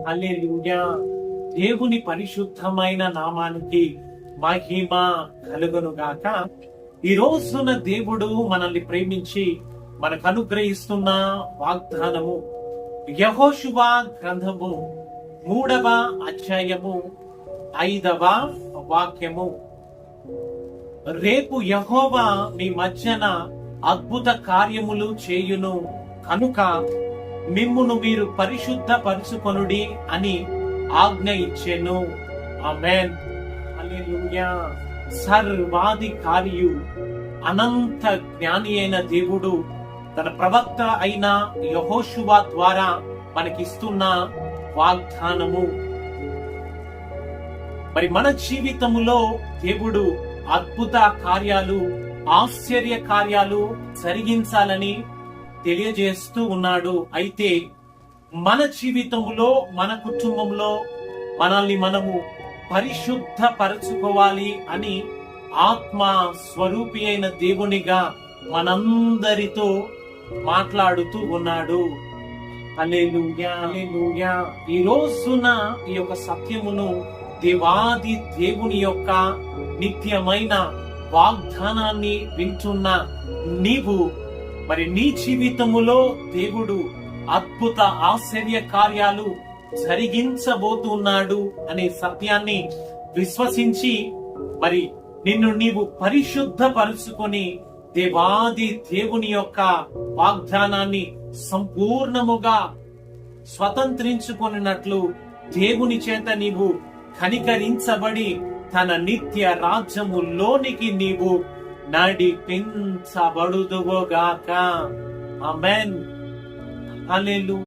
హల్లెలూయా. దేవుని పరిశుద్ధమైన నామానికి మహిమ కలుగును గాక. ఈ రోజున దేవుడు మనల్ని ప్రేమించి మనకు అనుగ్రహిస్తున్న వాగ్దానము యెహోషువ గ్రంథము 3వ అధ్యాయము 5వ వాక్యము. రేపు యెహోవా మీ మధ్యన అద్భుత కార్యములు చేయును కనుక మిమ్మును మీరు పరిశుద్ధ పరుచుకొనుడి అని ఆజ్ఞ ఇచ్చెను. ఆమేన్. హల్లెలూయా. సర్వాధికారియు అనంత జ్ఞాని అయిన దేవుడు తన ప్రవక్త అయిన యెహోషువ ద్వారా మనకిస్తున్న వాగ్దానము. మరి మన జీవితములో దేవుడు అద్భుత కార్యాలు, ఆశ్చర్య కార్యాలు జరిగించాలని తెలియజేస్తూ ఉన్నాడు. అయితే మన జీవితంలో, మన కుటుంబంలో మనల్ని మనము పరిశుద్ధ పరచుకోవాలి అని ఆత్మ స్వరూపి అయిన దేవునిగా మనందరితో మాట్లాడుతూ ఉన్నాడు. హల్లెలూయా, హల్లెలూయా. ఈ రోజున ఈ యొక్క సత్యమును, దేవాది దేవుని యొక్క నిత్యమైన వాగ్దానాన్ని వింటున్న నీవు, మరి నీ జీవితములో దేవుడు అద్భుత ఆశ్చర్య కార్యాలు జరిగించబోతున్నాడు అనే సత్యాన్ని విశ్వసించి మరి నిన్ను నీవు పరిశుద్ధ పరుచుకొని దేవాది దేవుని యొక్క వాగ్దానాన్ని సంపూర్ణముగా స్వతంత్రించుకొనినట్లు దేవుని చేత నీవు కనికరించబడి తన నిత్య రాజ్యములోనికి నీవు నడిపించబడుదువుగాక. ఆమేన్. హల్లెలూయా.